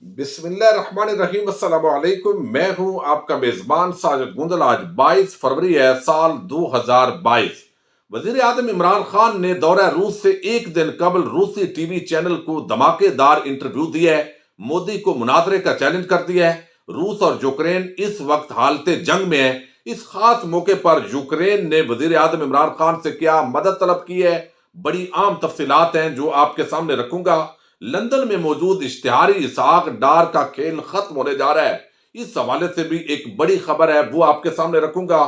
بسم اللہ الرحمن الرحیم، السلام علیکم۔ میں ہوں آپ کا میزبان ساجد گندل۔ آج 22 فروری ہے، سال 2022۔ وزیر اعظم عمران خان نے دورہ روس سے ایک دن قبل روسی ٹی وی چینل کو دھماکے دار انٹرویو دیا ہے، مودی کو مناظرے کا چیلنج کر دیا ہے۔ روس اور یوکرین اس وقت حالت جنگ میں ہے۔ اس خاص موقع پر یوکرین نے وزیر اعظم عمران خان سے کیا مدد طلب کی ہے، بڑی عام تفصیلات ہیں جو آپ کے سامنے رکھوں گا۔ لندن میں موجود اشتہاری اسحاق ڈار کا کھیل ختم ہونے جا رہا ہے، اس حوالے سے بھی ایک بڑی خبر ہے، وہ آپ کے سامنے رکھوں گا۔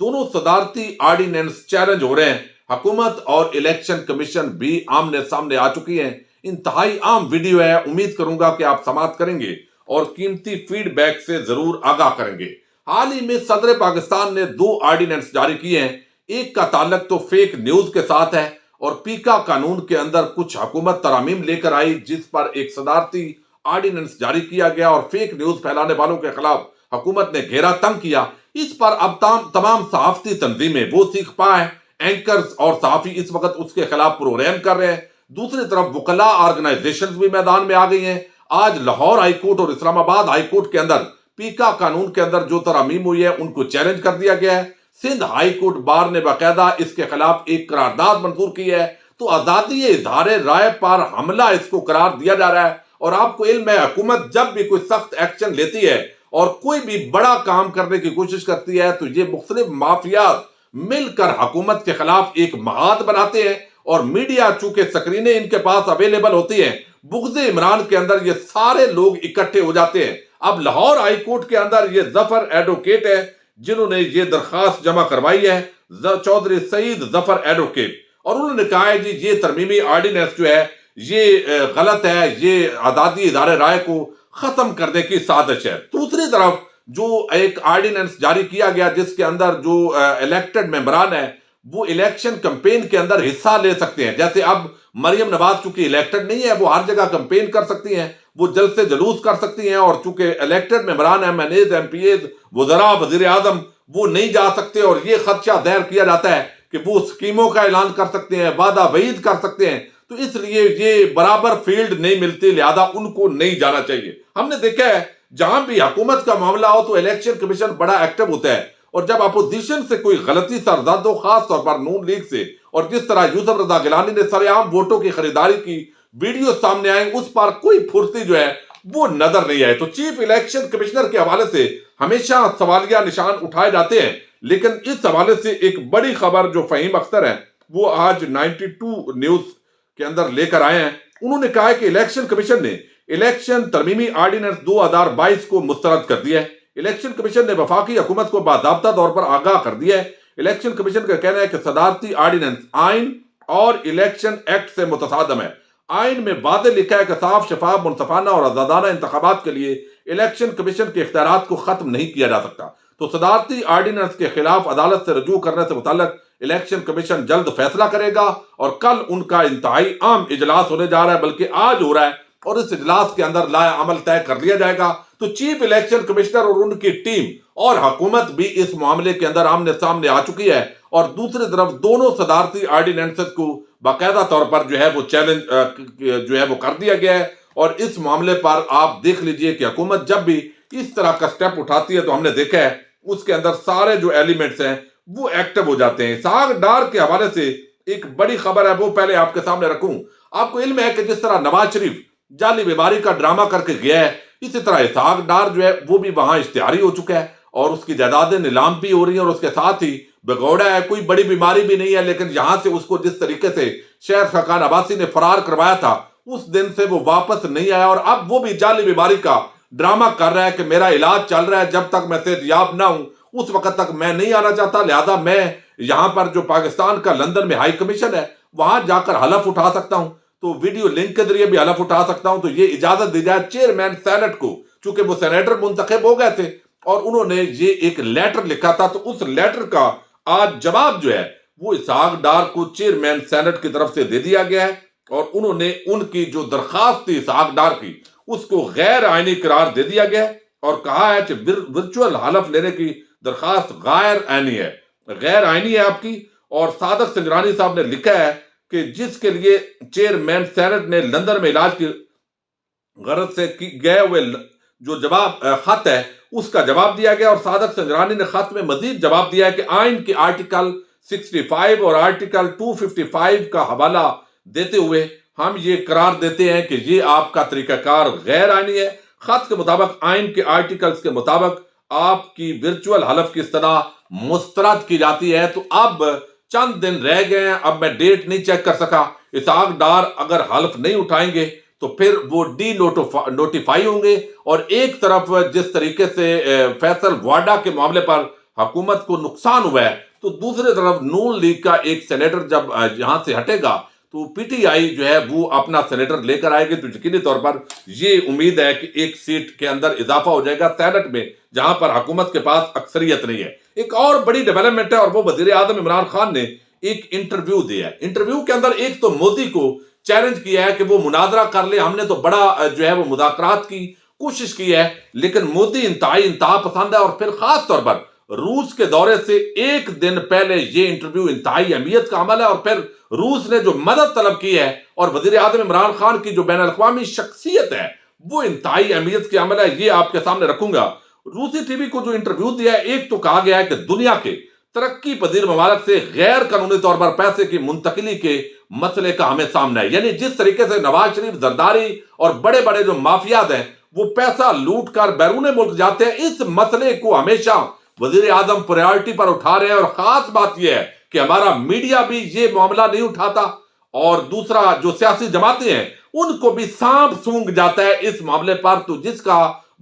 دونوں صدارتی آرڈیننس چیلنج ہو رہے ہیں، حکومت اور الیکشن کمیشن بھی آمنے سامنے آ چکی ہیں۔ انتہائی عام ویڈیو ہے، امید کروں گا کہ آپ سماعت کریں گے اور قیمتی فیڈ بیک سے ضرور آگاہ کریں گے۔ حال ہی میں صدر پاکستان نے 2 آرڈیننس جاری کیے ہیں۔ ایک کا تعلق تو فیک نیوز کے ساتھ ہے، اور پیکا قانون کے اندر کچھ حکومت ترامیم لے کر آئی جس پر ایک صدارتی آرڈیننس جاری کیا گیا اور فیک نیوز پھیلانے والوں کے خلاف حکومت نے گھیرا تنگ کیا۔ اس پر اب تمام صحافتی تنظیمیں وہ سیکھ پائے، اینکرز اور صحافی اس وقت اس کے خلاف پروگرام کر رہے ہیں۔ دوسری طرف وکلاء آرگنائزیشنز بھی میدان میں آ گئی ہیں۔ آج لاہور ہائی کورٹ اور اسلام آباد ہائی کورٹ کے اندر پیکا قانون کے اندر جو ترامیم ہوئی ہے ان کو چیلنج کر دیا گیا ہے۔ سندھ ہائی کورٹ بار نے باقاعدہ اس کے خلاف ایک قرارداد منظور کی ہے۔ تو آزادی اظہار رائے پر حملہ اس کو قرار دیا جا رہا ہے، اور آپ کو علم ہے حکومت جب بھی کوئی سخت ایکشن لیتی ہے اور کوئی بھی بڑا کام کرنے کی کوشش کرتی ہے تو یہ مختلف مافیات مل کر حکومت کے خلاف ایک محاذ بناتے ہیں، اور میڈیا چونکہ سکرینیں ان کے پاس اویلیبل ہوتی ہیں، بغض عمران کے اندر یہ سارے لوگ اکٹھے ہو جاتے ہیں۔ اب لاہور ہائی کورٹ کے اندر یہ ظفر ایڈوکیٹ ہے جنہوں نے یہ درخواست جمع کروائی ہے، چودھری سعید ظفر ایڈوکیٹ، اور انہوں نے کہا ہے جی یہ ترمیمی آرڈیننس جو ہے یہ غلط ہے، یہ آزادی اظہار رائے کو ختم کرنے کی سازش ہے۔ دوسری طرف جو ایک آرڈیننس جاری کیا گیا جس کے اندر جو الیکٹڈ ممبران ہیں وہ الیکشن کمپین کے اندر حصہ لے سکتے ہیں، جیسے اب مریم نواز چونکہ الیکٹڈ نہیں ہے وہ ہر جگہ کمپین کر سکتی ہیں، وہ جلسے جلوس کر سکتی ہیں، اور چونکہ الیکٹڈ ممبران M N As, M P As, وزراء، وزیر اعظم وہ نہیں جا سکتے، اور یہ خدشہ ظاہر کیا جاتا ہے کہ وہ اسکیموں کا اعلان کر سکتے ہیں، وعدہ وعید کر سکتے ہیں، تو اس لیے یہ برابر فیلڈ نہیں ملتی، لہذا ان کو نہیں جانا چاہیے۔ ہم نے دیکھا ہے جہاں بھی حکومت کا معاملہ ہو تو الیکشن کمیشن بڑا ایکٹیو ہوتا ہے، اور جب اپوزیشن سے کوئی غلطی سرزد ہو، خاص طور پر نون لیگ سے، اور جس طرح یوسف رضا گیلانی نے سر عام ووٹوں کی خریداری کی ویڈیو سامنے آئیں، اس پر کوئی پھرتی جو ہے وہ نظر نہیں آئے۔ تو چیف الیکشن کمشنر کے حوالے سے ہمیشہ سوالیہ نشان اٹھائے جاتے ہیں، لیکن اس حوالے سے ایک بڑی خبر جو فہیم اختر ہے وہ آج 92 نیوز کے اندر لے کر آئے ہیں۔ انہوں نے کہا ہے کہ الیکشن کمیشن نے الیکشن ترمیمی آرڈیننس 2022 کو مسترد کر دیا ہے۔ الیکشن کمیشن نے وفاقی حکومت کو باضابطہ طور پر آگاہ کر دیا ہے۔ الیکشن کمیشن کا کہنا ہے کہ صدارتی آرڈیننس آئین اور الیکشن ایکٹ سے متصادم ہے۔ آئین میں واضح لکھا ہے کہ صاف، شفاف، منصفانہ اور آزادانہ انتخابات کے لیے الیکشن کمیشن کے اختیارات کو ختم نہیں کیا جا سکتا۔ تو صدارتی آرڈیننس کے خلاف عدالت سے رجوع کرنے سے متعلق الیکشن کمیشن جلد فیصلہ کرے گا، اور کل ان کا انتہائی عام اجلاس ہونے جا رہا ہے، بلکہ آج ہو رہا ہے، اور اس اجلاس کے اندر لائحہ عمل طے کر لیا جائے گا۔ تو چیف الیکشن کمشنر اور ان کی ٹیم اور حکومت بھی اس معاملے کے اندر آمنے سامنے آ چکی ہے، اور دوسری طرف دونوں صدارتی آرڈیننسز کو باقاعدہ طور پر جو ہے وہ چیلنج جو ہے وہ کر دیا گیا ہے، اور اس معاملے پر آپ دیکھ لیجئے کہ حکومت جب بھی اس طرح کا سٹیپ اٹھاتی ہے تو ہم نے دیکھا ہے اس کے اندر سارے جو ایلیمنٹس ہیں وہ ایکٹیو ہو جاتے ہیں۔ اسحاق ڈار کے حوالے سے ایک بڑی خبر ہے، وہ پہلے آپ کے سامنے رکھوں۔ آپ کو علم ہے کہ جس طرح نواز شریف جعلی بیماری کا ڈرامہ کر کے گیا ہے، اسی طرح اسحاق ڈار جو ہے وہ بھی وہاں اشتہاری ہو چکا ہے، اور اس کی جائیدادیں نیلام بھی ہو رہی ہیں، اور اس کے ساتھ ہی بگوڑا ہے، کوئی بڑی بیماری بھی نہیں ہے، لیکن یہاں سے اس کو جس طریقے سے شہر خاقان عباسی نے فرار کروایا تھا اس دن سے وہ واپس نہیں آیا، اور اب وہ بھی جعلی بیماری کا ڈرامہ کر رہا ہے کہ میرا علاج چل رہا ہے، جب تک میں صحت یاب نہ ہوں اس وقت تک میں نہیں آنا چاہتا، لہذا میں یہاں پر جو پاکستان کا لندن میں ہائی کمیشن ہے وہاں جا کر حلف اٹھا سکتا ہوں، تو ویڈیو لنک کے ذریعے بھی حلف اٹھا سکتا ہوں۔ تو یہ اجازت دی جائے چیئرمین سینٹ کو، چونکہ وہ سینیٹر منتخب ہو گئے تھے اور انہوں نے یہ ایک لیٹر لکھا تھا، تو اس لیٹر کا آج جواب جو ہے وہ اسحاق ڈار کو چیئرمین سینٹ کی طرف سے دے دیا گیا ہے، اور انہوں نے ان کی جو درخواست تھی اسحاق ڈار کی اس کو غیر آئینی قرار دے دیا گیا ہے، اور کہا ہے کہ ورچوئل حلف لینے کی درخواست غیر آئینی ہے، غیر آئینی ہے آپ کی۔ اور صادق سنجرانی صاحب نے لکھا ہے کہ جس کے لیے چیئرمین سینٹ نے لندن میں علاج کی غرض سے گئے ہوئے جو جواب خط ہے اس کا جواب دیا گیا، اور صادق سنجرانی نے خط میں مزید جواب دیا ہے کہ آئین کے آرٹیکل 65 اور آرٹیکل 255 کا حوالہ دیتے ہوئے ہم یہ قرار دیتے ہیں کہ یہ آپ کا طریقہ کار غیر آئینی ہے۔ خط کے مطابق آئین کے آرٹیکلز کے مطابق آپ کی ورچوئل حلف کی استدعا مسترد کی جاتی ہے۔ تو اب چند دن رہ گئے ہیں، اب میں ڈیٹ نہیں چیک کر سکا۔ اسحاق ڈار اگر حلف نہیں اٹھائیں گے تو پھر وہ ڈی نوٹیفائی ہوں گے، اور ایک طرف جس طریقے سے فیصل واڈا کے معاملے پر حکومت کو نقصان ہوا ہے، تو دوسری طرف نون لیگ کا ایک سینیٹر جب یہاں سے ہٹے گا تو پی ٹی آئی جو ہے وہ اپنا سینیٹر لے کر آئے گی، تو یقینی طور پر یہ امید ہے کہ ایک سیٹ کے اندر اضافہ ہو جائے گا سینٹ میں، جہاں پر حکومت کے پاس اکثریت نہیں ہے۔ ایک اور بڑی ڈیولپمنٹ ہے، اور وہ وزیر اعظم عمران خان نے ایک انٹرویو دیا ہے۔ انٹرویو کے اندر ایک تو مودی کو چیلنج کیا ہے کہ وہ مناظرہ کر لے، ہم نے تو بڑا جو ہے وہ مذاکرات کی کوشش کی ہے، لیکن مودی انتہا پسند ہے، اور پھر خاص طور پر روس کے دورے سے ایک دن پہلے یہ انٹرویو انتہائی اہمیت کا عمل ہے، اور پھر روس نے جو مدد طلب کی ہے اور وزیر اعظم عمران خان کی جو بین الاقوامی شخصیت ہے وہ انتہائی اہمیت کی عمل ہے۔ یہ آپ کے سامنے رکھوں گا۔ روسی ٹی وی کو جو انٹرویو دیا ہے، ایک تو کہا گیا ہے کہ دنیا کے ترقی پذیر ممالک سے غیر قانونی طور پر پیسے کی منتقلی کے مسئلے کا ہمیں سامنا ہے، یعنی جس طریقے سے نواز شریف، زرداری اور بڑے بڑے جو مافیات ہیں وہ پیسہ لوٹ کر بیرون ملک جاتے ہیں، اس مسئلے کو ہمیشہ وزیر اعظم پریارٹی پر اٹھا رہے ہیں، اور خاص بات یہ ہے کہ ہمارا میڈیا بھی یہ معاملہ نہیں اٹھاتا، اور دوسرا جو سیاسی جماعتیں ہیں ان کو بھی سانپ سونگ جاتا ہے اس معاملے پر۔ تو جس کا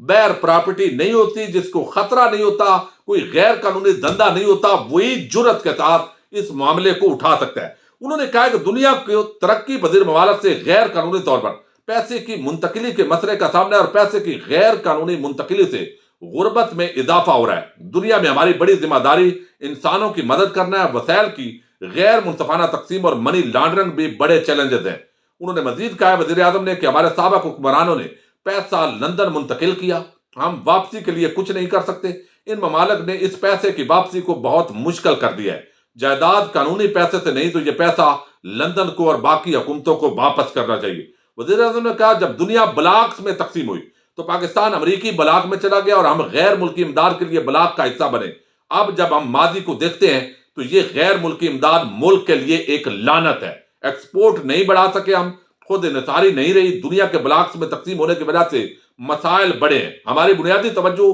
بیر پراپرٹی نہیں ہوتی، جس کو خطرہ نہیں ہوتا، کوئی غیر قانونی دھندا نہیں ہوتا، وہی جرت کے ساتھ اس معاملے کو اٹھا سکتا ہے۔ انہوں نے کہا کہ دنیا کے ترقی پذیر ممالک سے غیر قانونی طور پر پیسے کی منتقلی کے مسئلے کا سامنا ہے، اور پیسے کی غیر قانونی منتقلی سے غربت میں اضافہ ہو رہا ہے۔ دنیا میں ہماری بڑی ذمہ داری انسانوں کی مدد کرنا ہے، وسائل کی غیر منصفانہ تقسیم اور منی لانڈرنگ بھی بڑے چیلنجز ہیں۔ انہوں نے مزید کہا وزیر اعظم نے کہ ہمارے سابق حکمرانوں نے پیسہ لندن منتقل کیا، ہم واپسی کے لیے کچھ نہیں کر سکتے۔ ان ممالک نے اس پیسے کی واپسی کو بہت مشکل کر دیا ہے۔ جائیداد قانونی پیسے سے نہیں، تو یہ پیسہ لندن کو اور باقی حکومتوں کو واپس کرنا چاہیے۔ وزیر اعظم نے کہا جب دنیا بلاکس میں تقسیم ہوئی تو پاکستان امریکی بلاک میں چلا گیا، اور ہم غیر ملکی امداد کے لیے بلاک کا حصہ بنے۔ اب جب ہم ماضی کو دیکھتے ہیں تو یہ غیر ملکی امداد ملک کے لیے ایک لعنت ہے۔ ایکسپورٹ نہیں بڑھا سکے ہم، خود انحصاری نہیں رہی، دنیا کے بلاکس میں تقسیم ہونے کی وجہ سے مسائل بڑے ہیں۔ ہماری بنیادی توجہ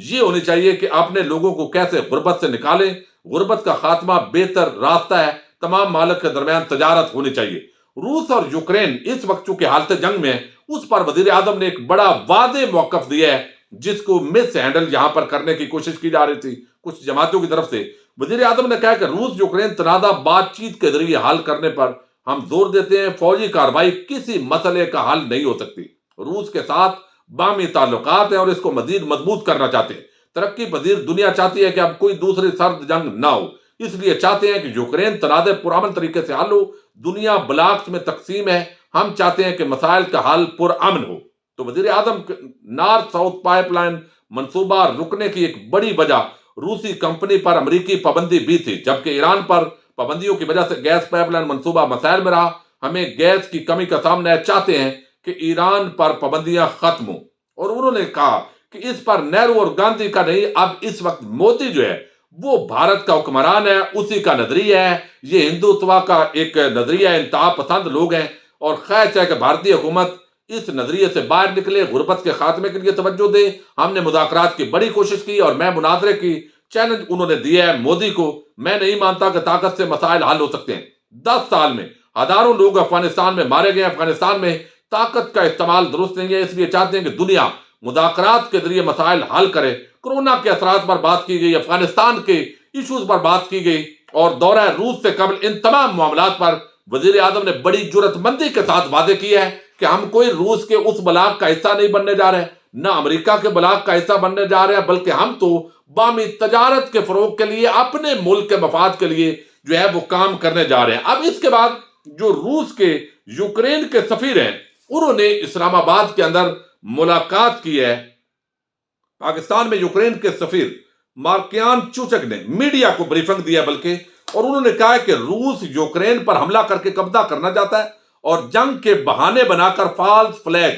یہ ہونی چاہیے کہ اپنے لوگوں کو کیسے غربت سے نکالیں۔ غربت کا خاتمہ بہتر راستہ ہے، تمام ممالک کے درمیان تجارت ہونی چاہیے۔ روس اور یوکرین اس وقت چونکہ حالت جنگ میں ہے، اس پر وزیر اعظم نے ایک بڑا واضح موقف دیا ہے، جس کو مس ہینڈل یہاں پر کرنے کی کوشش کی جا رہی تھی کچھ جماعتوں کی طرف سے۔ وزیر اعظم نے کہا کہ روس یوکرین تنازع بات چیت کے ذریعے حل کرنے پر ہم زور دیتے ہیں، فوجی کارروائی کسی مسئلے کا حل نہیں ہو سکتی۔ روس کے ساتھ باہمی تعلقات ہیں اور اس کو مزید مضبوط کرنا چاہتے ہیں۔ ترقی پذیر دنیا چاہتی ہے کہ اب کوئی دوسری سرد جنگ نہ ہو، اس لیے چاہتے ہیں کہ یوکرین تنازع پرامن طریقے سے حل ہو۔ دنیا بلاکس میں تقسیم ہے، ہم چاہتے ہیں کہ مسائل کا حل پرامن ہو۔ تو وزیر اعظم نارتھ ساؤتھ پائپ لائن منصوبہ رکنے کی ایک بڑی وجہ روسی کمپنی پر امریکی پابندی بھی تھی، جبکہ ایران پر پابندیوں کی وجہ سے گیس پائپ لائن منصوبہ مسائل میں رہا۔ ہمیں گیس کی کمی کا سامنا ہے، چاہتے ہیں کہ ایران پر پابندیاں ختم ہوں۔ اور انہوں نے کہا کہ اس پر نہرو اور گاندھی کا نہیں، اب اس وقت مودی جو ہے وہ بھارت کا حکمران ہے، اسی کا نظریہ ہے۔ یہ ہندوتوا کا ایک نظریہ ہے، انتہا پسند لوگ ہیں، اور خواہش ہے کہ بھارتی حکومت اس نظریے سے باہر نکلے، غربت کے خاتمے کے لیے توجہ دے۔ ہم نے مذاکرات کی بڑی کوشش کی، اور میں مناظرے کی چیلنج انہوں نے دیا ہے مودی کو۔ میں نہیں مانتا کہ طاقت سے مسائل حل ہو سکتے ہیں۔ 10 سال میں ہزاروں لوگ افغانستان میں مارے گئے۔ افغانستان میں طاقت کا استعمال درست نہیں ہے، اس لیے چاہتے ہیں کہ دنیا مذاکرات کے ذریعے مسائل حل کرے۔ کورونا کے اثرات پر بات کی گئی، افغانستان کے ایشوز پر بات کی گئی، اور دورہ روس سے قبل ان تمام معاملات پر وزیر اعظم نے بڑی جرات مندی کے ساتھ واضح کیا ہے کہ ہم کوئی روس کے اس بلاک کا حصہ نہیں بننے جا رہے، نہ امریکہ کے بلاک کا حصہ بننے جا رہے ہیں، بلکہ ہم تو باہمی تجارت کے فروغ کے لیے، اپنے ملک کے مفاد کے لیے جو ہے وہ کام کرنے جا رہے ہیں۔ اب اس کے بعد جو روس کے یوکرین کے سفیر ہیں، انہوں نے اسلام آباد کے اندر ملاقات کی ہے۔ پاکستان میں یوکرین کے سفیر مارکیان چوچک نے میڈیا کو بریفنگ دیا بلکہ، اور انہوں نے کہا کہ روس یوکرین پر حملہ کر کے قبضہ کرنا چاہتا ہے، اور جنگ کے بہانے بنا کر فالس فلیگ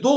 2